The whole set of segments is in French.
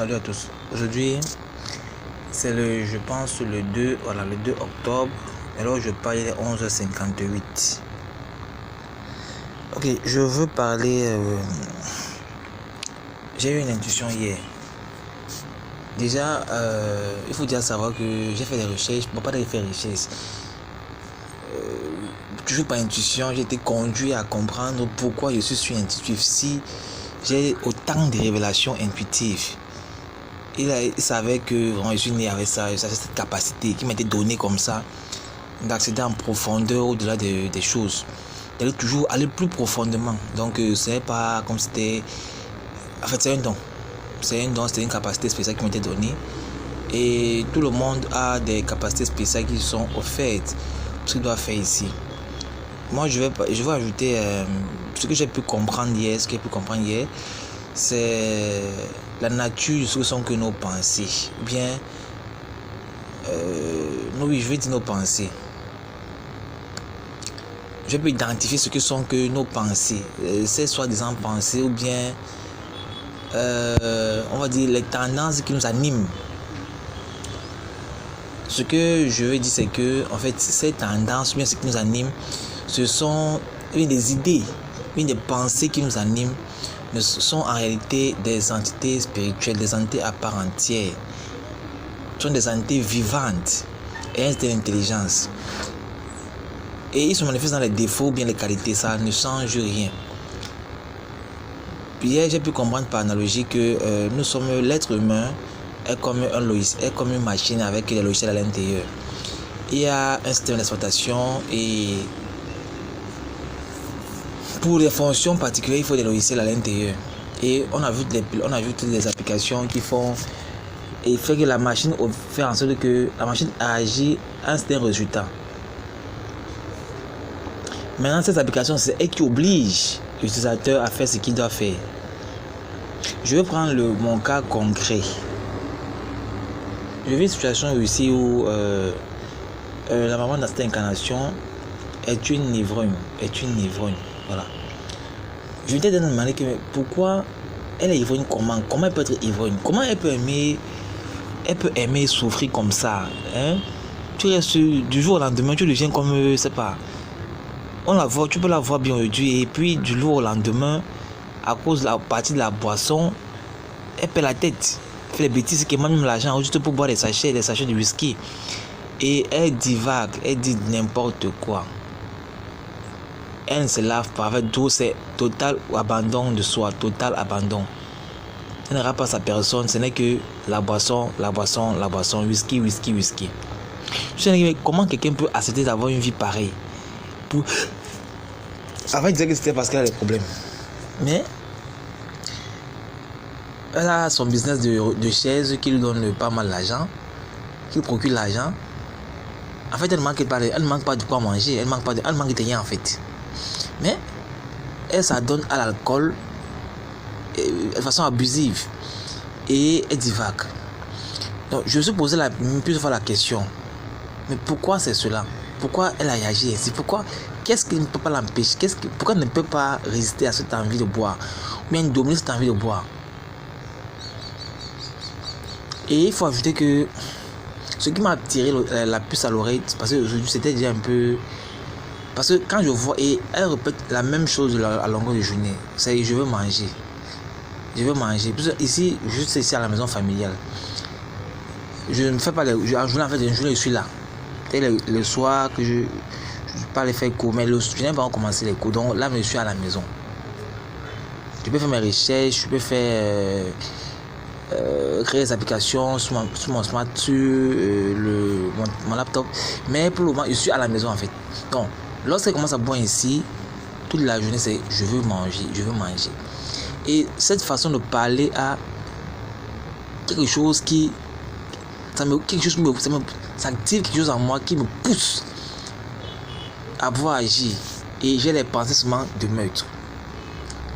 Salut à tous. Aujourd'hui, c'est je pense le 2 octobre. Alors je parle, il est 11h58. Ok, je veux parler. J'ai eu une intuition hier. Déjà, il faut déjà savoir que j'ai fait des recherches. Bon, pas des recherches. Toujours par intuition, j'ai été conduit à comprendre pourquoi je suis intuitif. Si j'ai autant de révélations intuitives. Il savait que je suis né avec ça, cette capacité qui m'était donnée comme ça, d'accéder en profondeur au-delà des choses, d'aller toujours aller plus profondément. Donc c'est pas comme c'était. En fait, c'est un don. C'est un don, c'est une capacité spéciale qui m'était donnée. Et tout le monde a des capacités spéciales qui sont offertes. Ce qu'il doit faire ici. Moi, je vais ajouter ce que j'ai pu comprendre hier. C'est la nature de ce que sont que nos pensées. Bien, je vais dire nos pensées. Je peux identifier ce que sont que nos pensées. Ces soi-disant pensées ou bien, on va dire, les tendances qui nous animent. Ce que je veux dire, c'est que, en fait, ces tendances, bien ce qui nous anime, ce sont des idées, des pensées qui nous animent. Ce sont en réalité des entités spirituelles, des entités à part entière. Ce sont des entités vivantes et de l'intelligence. Et ils se manifestent dans les défauts ou bien les qualités, ça ne change rien. Puis j'ai pu comprendre par analogie que nous sommes, l'être humain est comme un logiciel, est comme une machine avec des logiciels à l'intérieur. Il y a un système d'exploitation et pour les fonctions particulières, il faut des logiciels à l'intérieur. Et on a vu toutes les applications qui font et fait que la machine fait en sorte que la machine agit à un certain résultat. Maintenant, cette application, c'est elle qui oblige l'utilisateur à faire ce qu'il doit faire. Je vais prendre mon cas concret. Je vis une situation ici où la maman dans cette incarnation est une ivrogne. Voilà. Je m'étais demandé pourquoi elle est ivrogne, comment elle peut être ivrogne, comment elle peut aimer souffrir comme ça, hein? Tu restes du jour au lendemain, tu deviens comme, c'est pas, tu peux la voir bien aujourd'hui et puis du jour au lendemain, à cause de la partie de la boisson, elle perd la tête, elle fait les bêtises qui demandent même l'argent juste pour boire des sachets de whisky et elle divague, elle dit n'importe quoi. Elle ne se lave pas, avec tout, c'est total abandon de soi, total abandon. Elle ne rate pas sa personne, ce n'est que la boisson, whisky. Je sais pas comment quelqu'un peut accepter d'avoir une vie pareille. Avant, il disait que c'était parce qu'elle a des problèmes. Mais elle a son business de chaises qui lui donne pas mal d'argent, qui lui procure l'argent. En fait, elle ne manque pas de quoi manger, elle manque de rien en fait. Mais elle s'adonne à l'alcool de façon abusive et elle divague. Donc je me suis posé plusieurs fois la question, mais pourquoi c'est cela? Pourquoi elle a réagi ainsi? Qu'est-ce qui ne peut pas l'empêcher? Pourquoi elle ne peut pas résister à cette envie de boire ou bien dominer cette envie de boire? Et il faut ajouter que ce qui m'a tiré la puce à l'oreille, parce que aujourd'hui c'était déjà un peu. Parce que quand je vois, et elle répète la même chose à longueur de journée, c'est je veux manger. Parce que ici, juste ici à la maison familiale, je ne fais pas en journée, je suis là. Et le soir que je pas les faire cours, mais je n'ai pas commencé les cours, donc là je suis à la maison. Je peux faire mes recherches, je peux faire créer des applications sur mon smart, sur mon laptop, mais pour le moment je suis à la maison en fait. Donc lorsqu'elle commence à boire ici, toute la journée c'est je veux manger. Et cette façon de parler a quelque chose ça active quelque chose en moi qui me pousse à pouvoir agir. Et j'ai les pensées seulement de meurtre,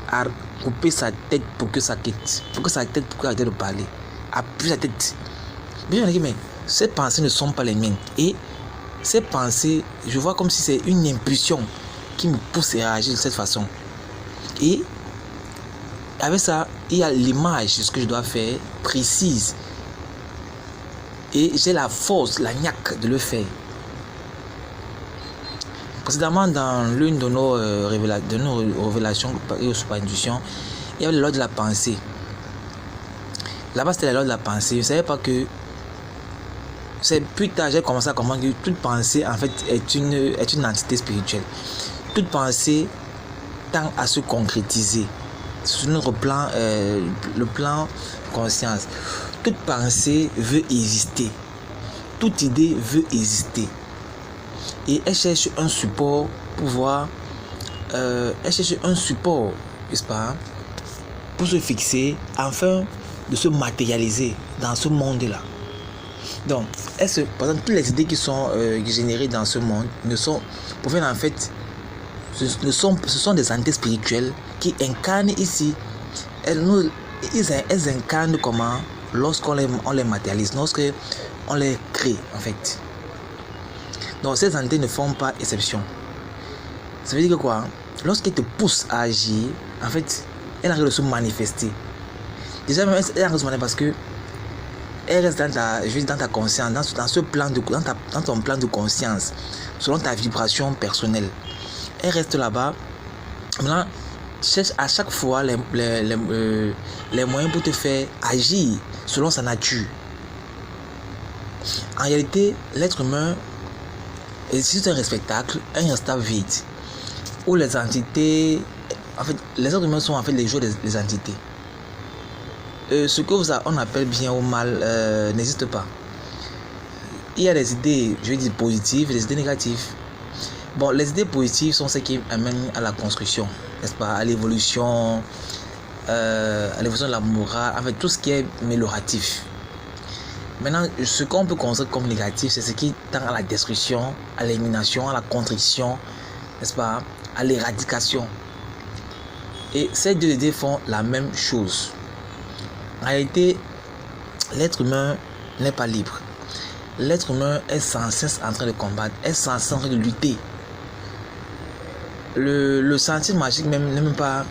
à couper sa tête pour que ça quitte, pour que arrête de parler, appuyer sa tête. Mais ces pensées ne sont pas les miennes. Et ces pensées, je vois comme si c'est une impulsion qui me pousse à agir de cette façon. Et Avec ça, il y a l'image de ce que je dois faire, précise. Et j'ai la force, la niaque de le faire. Précédemment, dans l'une de nos révélations et sous intuition, il y avait le loi de la pensée. Là-bas, c'était la loi de la pensée. Je ne savais pas que... C'est plus tard, j'ai commencé à comprendre que toute pensée, en fait, est une entité spirituelle. Toute pensée tend à se concrétiser sur notre plan, le plan conscience. Toute pensée veut exister. Toute idée veut exister. Et elle cherche un support pour voir... elle cherche un support, n'est-ce pas, pour se fixer, afin de se matérialiser dans ce monde-là. Donc, par exemple, toutes les idées qui sont générées dans ce monde proviennent en fait, ce sont des entités spirituelles qui incarnent ici. Elles incarnent comment? Lorsqu'on les matérialise, lorsqu'on les crée en fait. Donc, ces entités ne font pas exception. Ça veut dire que quoi? Lorsqu'elles te poussent à agir, en fait, elles arrivent à se manifester. Déjà, même, elles arrivent à se manifester parce que elle reste dans ta conscience, dans ton plan de conscience, selon ta vibration personnelle. Elle reste là-bas. Maintenant, cherche à chaque fois les moyens pour te faire agir selon sa nature. En réalité, l'être humain est un spectacle vide, où les entités, en fait, les êtres humains sont en fait les jeux des entités. Ce que on appelle bien ou mal n'existe pas. Il y a des idées, je vais dire positives et des idées négatives. Bon, les idées positives sont celles qui amènent à la construction, n'est-ce pas, à l'évolution de la morale, en fait, tout ce qui est amélioratif. Maintenant, ce qu'on peut considérer comme négatif, c'est ce qui tend à la destruction, à l'élimination, à la contrition, n'est-ce pas, à l'éradication. Et ces deux idées font la même chose. En réalité, l'être humain n'est pas libre. L'être humain est sans cesse en train de combattre, est sans cesse en train de lutter. Le sentier magique même n'est même pas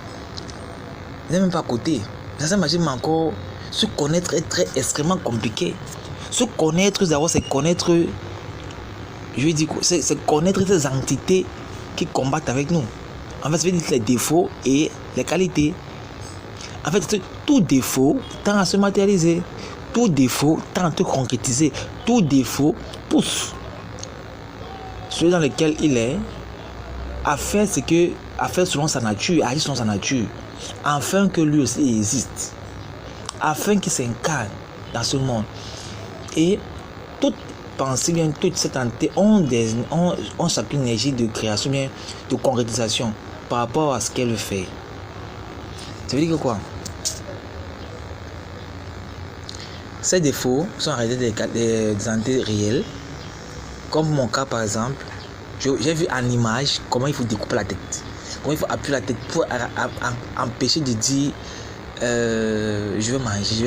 à côté. Le sentier magique, mais encore, se connaître est extrêmement compliqué. Se connaître, d'abord, c'est connaître, je vais dire, c'est connaître ces entités qui combattent avec nous. En fait, ça veut dire les défauts et les qualités. En fait, tout défaut tend à se matérialiser. Tout défaut tend à se concrétiser. Tout défaut pousse celui dans lequel il est à faire selon sa nature, à agir selon sa nature, afin que lui aussi existe, afin qu'il s'incarne dans ce monde. Et toute pensée, bien toute cette entité ont chacune une énergie de création, bien de concrétisation par rapport à ce qu'elle fait. Ça veut dire que quoi? Ces défauts sont en réalité des entités réelles. Comme mon cas par exemple, j'ai vu en image comment il faut découper la tête. Comment il faut appuyer la tête pour empêcher de dire je veux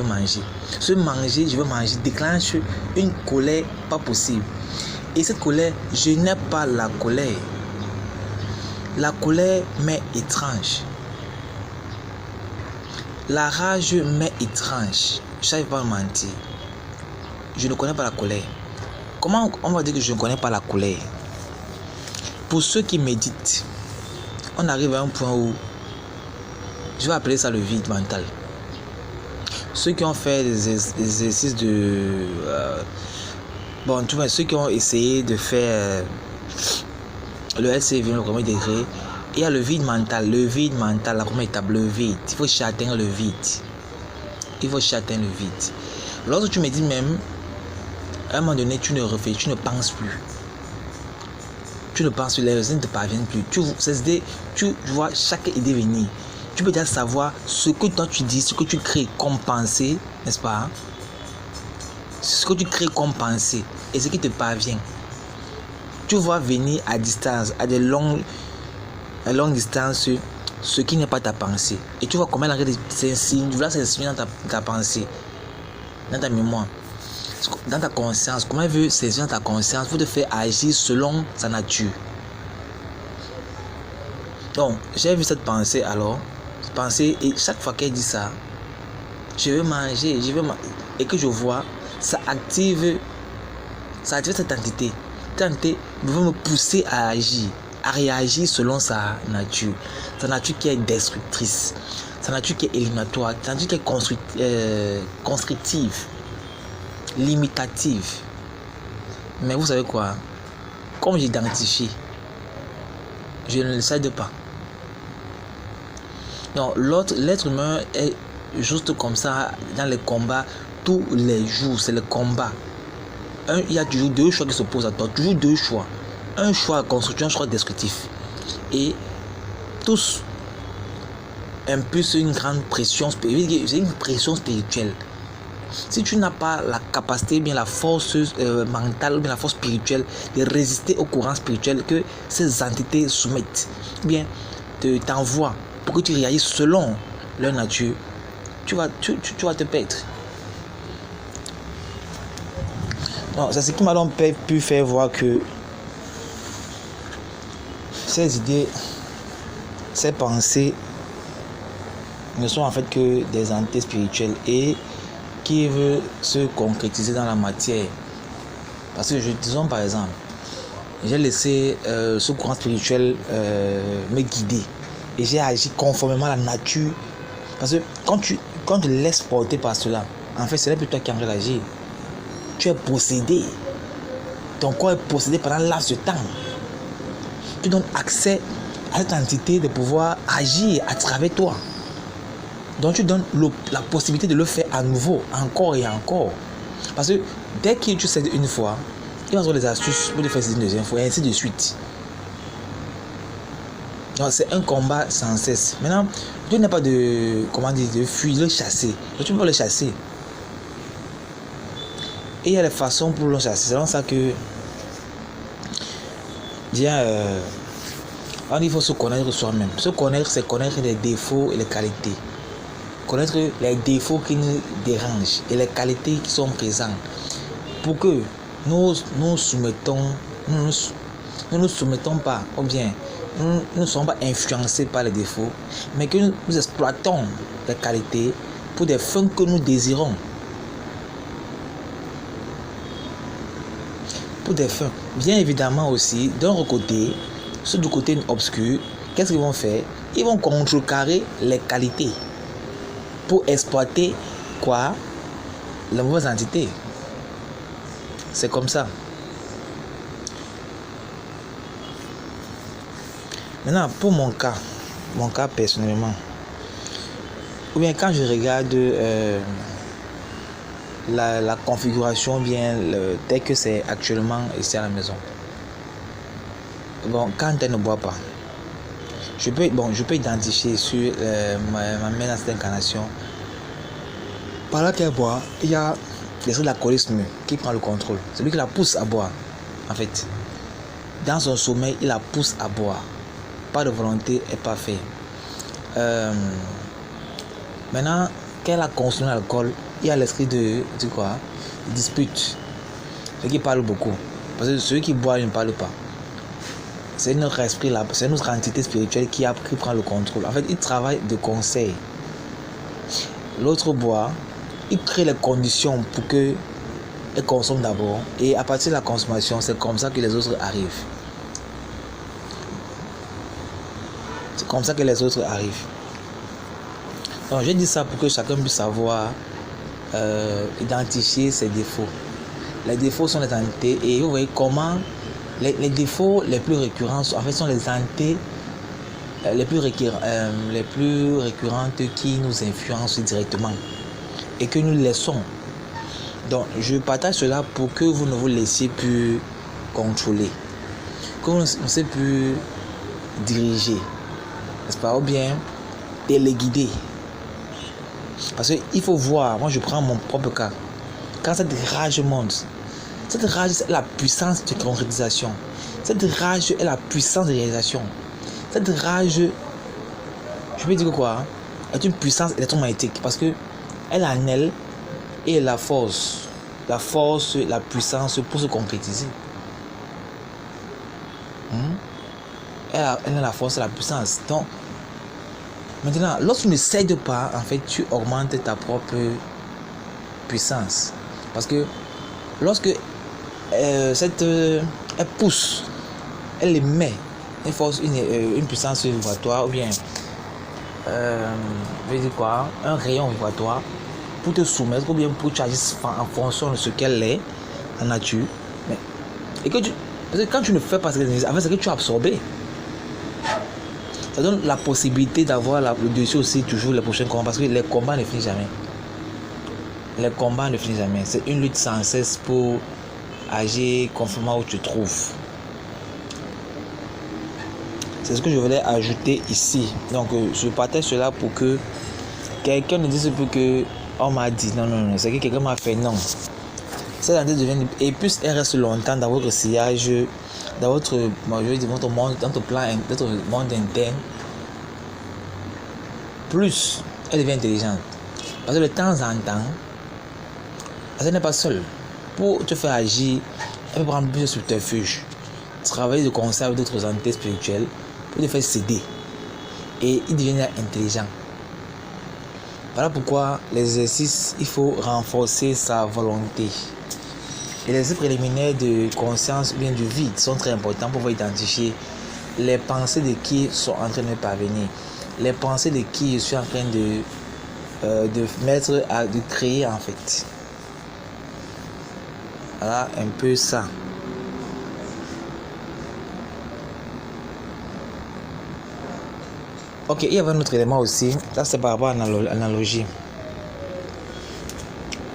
manger. Ce manger, je veux manger déclenche une colère pas possible. Et cette colère, je n'ai pas la colère. La colère m'est étrange. La rage m'est étrange. Je ne vais pas mentir. Je ne connais pas la colère. Comment on va dire que je ne connais pas la colère? Pour ceux qui méditent, on arrive à un point où je vais appeler ça le vide mental. Ceux qui ont fait des exercices de... ceux qui ont essayé de faire le LCV, le premier degré, il y a le vide mental, la première étape, le vide. Il faut atteindre le vide. Lorsque tu médites même, à un moment donné, tu ne réfléchis, tu ne penses plus. Les idées ne te parviennent plus. Tu vois chaque idée venir. Tu peux déjà savoir ce que toi tu dis, ce que tu crées comme pensée, n'est-ce pas? Ce que tu crées comme pensée et ce qui te parvient. Tu vois venir à distance, à longue distance, ce qui n'est pas ta pensée. Et tu vois comment elle arrive s'insinuer dans ta pensée, dans ta mémoire, dans ta conscience. Comment elle veut saisir dans ta conscience pour te faire agir selon sa nature. Donc, j'ai vu cette pensée alors. pensées, et chaque fois qu'elle dit ça, je veux manger, et que je vois, ça active cette entité. Cette entité veut me pousser à agir, à réagir selon sa nature qui est destructrice, sa nature qui est éliminatoire, sa nature qui est constructive, limitative. Mais vous savez quoi? Comme j'identifie, je ne le cède pas. Donc l'être humain est juste comme ça dans les combats tous les jours, c'est le combat. Il y a toujours deux choix qui s'opposent à toi, toujours deux choix. Un choix constructif, un choix destructif. Et tous impulsent une grande pression spirituelle. C'est une pression spirituelle. Si tu n'as pas la capacité, bien la force mentale, bien la force spirituelle de résister au courant spirituel que ces entités soumettent, bien t'envoient pour que tu réagisses selon leur nature, tu vas te perdre. Non, c'est ce qui m'a donc pu faire voir que ces idées, ces pensées ne sont en fait que des entités spirituelles et qui veut se concrétiser dans la matière. Parce que disons par exemple, j'ai laissé ce courant spirituel me guider et j'ai agi conformément à la nature. Parce que quand tu te laisses porter par cela, en fait ce n'est plus toi qui en train d'agir. Tu es possédé. Ton corps est possédé pendant un laps de temps. Tu donnes accès à cette entité de pouvoir agir à travers toi. Donc tu donnes la possibilité de le faire à nouveau, encore et encore. Parce que dès que tu cèdes une fois, il va avoir des astuces pour le faire une deuxième fois et ainsi de suite. Donc c'est un combat sans cesse. Maintenant, Dieu n'a pas de fuir, de le chasser. Donc tu peux le chasser. Et il y a des façons pour le chasser. C'est dans ça que il faut se connaître soi-même. Se connaître, c'est connaître les défauts et les qualités. Connaître les défauts qui nous dérangent et les qualités qui sont présentes pour que nous ne nous soumettons pas, ou bien nous ne sommes pas influencés par les défauts, mais que nous exploitons les qualités pour des fins que nous désirons. Pour des fins. Bien évidemment aussi, d'un autre côté, ceux du côté obscur, qu'est-ce qu'ils vont faire? Ils vont contrecarrer les qualités pour exploiter quoi? Les mauvaises entités. C'est comme ça. Maintenant, pour mon cas personnellement, ou bien quand je regarde la configuration bien tel que c'est actuellement ici à la maison. Bon, quand elle ne boit pas, je peux identifier sur ma mère dans cette incarnation. Pendant qu'elle boit, il y a l'esprit de l'alcoolisme qui prend le contrôle. C'est lui qui la pousse à boire, en fait. Dans son sommeil, il la pousse à boire. Pas de volonté et pas fait. Maintenant, qu'elle a consommé l'alcool, il y a l'esprit de dispute. Ceux qui parlent beaucoup. Parce que ceux qui boivent ne parlent pas. C'est notre esprit là, c'est notre entité spirituelle qui prend le contrôle. En fait, il travaille de conseil. L'autre boit, il crée les conditions pour que elle consomme d'abord. Et à partir de la consommation, c'est comme ça que les autres arrivent. C'est comme ça que les autres arrivent. Donc, j'ai dit ça pour que chacun puisse savoir identifier ses défauts. Les défauts sont les entités et vous voyez comment les défauts les plus récurrents en fait sont les entités les plus récurrentes qui nous influencent directement et que nous laissons. Donc je partage cela pour que vous ne vous laissiez plus contrôler, que vous ne laissiez plus diriger, n'est-ce pas, ou bien téléguider. Parce qu'il faut voir, moi je prends mon propre cas, quand cette rage monte, cette rage est la puissance de concrétisation, cette rage est la puissance de réalisation, cette rage, je peux dire quoi, est une puissance électromagnétique parce que elle a en elle et la force, la puissance pour se concrétiser. Elle a la force et la puissance. Donc, Maintenant, lorsque tu ne cèdes pas, en fait, tu augmentes ta propre puissance. Parce que lorsque elle pousse, elle émet une puissance vibratoire, ou bien je veux dire quoi, un rayon vibratoire pour te soumettre, ou bien pour te agir en fonction de ce qu'elle est, en nature. Parce que quand tu ne fais pas ce que tu as absorbé, ça donne la possibilité d'avoir le dessus aussi toujours les prochains combats, parce que les combats ne finissent jamais. Les combats ne finissent jamais. C'est une lutte sans cesse pour agir conformément où tu te trouves. C'est ce que je voulais ajouter ici. Donc je partage cela pour que quelqu'un ne dise plus que on m'a dit non, c'est que quelqu'un m'a fait non. Cette entité devient, et plus elle reste longtemps dans votre sillage, dans votre monde, dans votre plan, votre monde interne, plus elle devient intelligente. Parce que de temps en temps, elle n'est pas seule. Pour te faire agir, elle peut prendre plus de subterfuges, travailler de concert avec d'autres entités spirituelles pour te faire céder. Et il devient intelligent. Voilà pourquoi l'exercice, il faut renforcer sa volonté. Et les exercices préliminaires de conscience ou bien du vide sont très importants pour pouvoir identifier les pensées de qui sont en train de parvenir, les pensées de qui je suis en train de créer en fait. Voilà un peu ça. Ok, il y avait un autre élément aussi. Ça, c'est par rapport à l'analogie.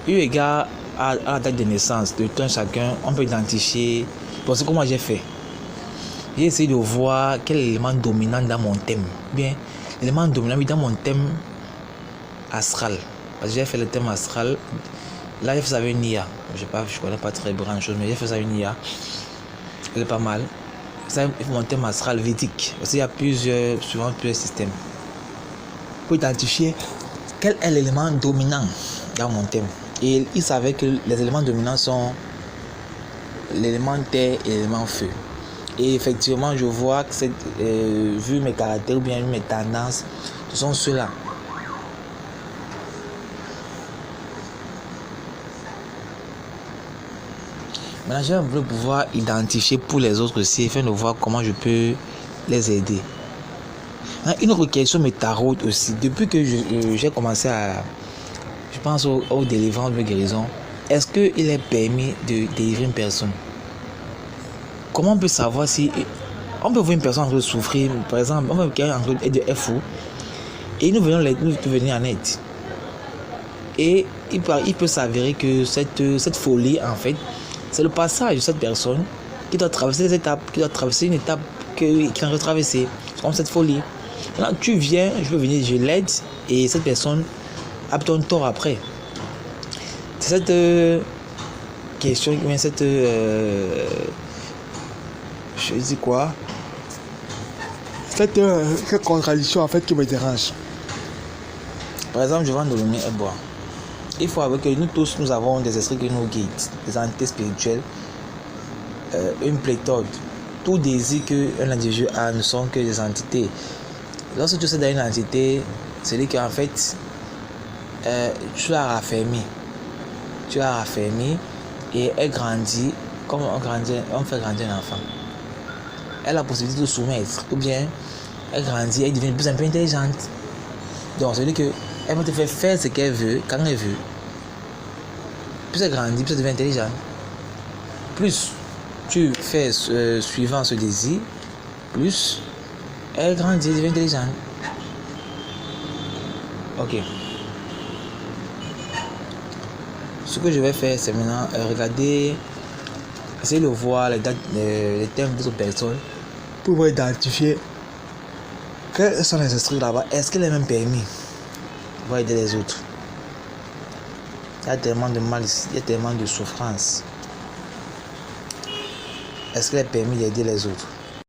Eu égard à la date de naissance de tout un chacun, on peut identifier. Parce que comment j'ai fait? J'ai essayé de voir quel élément dominant dans mon thème. Bien, l'élément dominant dans mon thème astral. Parce que j'ai fait le thème astral. Là, j'ai fait ça avec une IA. Je ne connais pas très grand chose, mais j'ai fait ça avec une IA. Elle est pas mal. Ça, mon thème astral védique. Parce qu'il y a souvent plusieurs systèmes. Pour identifier quel est l'élément dominant dans mon thème. Et il savait que les éléments dominants sont l'élément terre et l'élément feu. Et effectivement, je vois que vu mes caractères ou bien mes tendances, ce sont ceux-là. Maintenant, j'ai voulu pouvoir identifier pour les autres aussi, afin de voir comment je peux les aider. Une autre question me taraude aussi. Depuis que j'ai commencé je pense aux délivrances de guérison, est-ce qu'il est permis de délivrer une personne? Comment on peut savoir si... On peut voir une personne en train de souffrir, par exemple, on peut quelqu'un en train d'être fou, et nous venons venir en aide. Et il peut s'avérer que cette folie, en fait, c'est le passage de cette personne qui doit traverser des étapes, qui doit traverser une étape qu'il a retraversée, comme cette folie. Maintenant, tu viens, je veux venir, je l'aide, et cette personne a ton tort après. C'est cette question, cette je dis quoi, cette contradiction en fait qui me dérange. Par exemple, je vais en donner un bois. Il faut avouer que nous tous, nous avons des esprits qui nous guident, des entités spirituelles, une pléthore. Tout désir qu'un individu a ne sont que des entités. Lorsque tu sais dans une entité, c'est-à-dire qu'en fait, tu l'as raffermi. Tu l'as raffermi et elle grandit comme on fait grandir un enfant. Elle a la possibilité de soumettre, ou bien elle grandit, elle devient de plus en plus intelligente. Donc, c'est-à-dire qu'elle va te faire ce qu'elle veut, quand elle veut. Plus elle grandit, plus elle devient intelligente. Plus tu fais suivant ce désir, plus elle grandit, elle devient intelligente. Ok. Ce que je vais faire, c'est maintenant regarder, essayer de voir les thèmes d'autres personnes pour pouvoir identifier quels sont les esprits là-bas. Est-ce qu'elle est même permis pour aider les autres? Il y a tellement de mal ici, il y a tellement de souffrance. Est-ce qu'elle est permis d'aider les autres?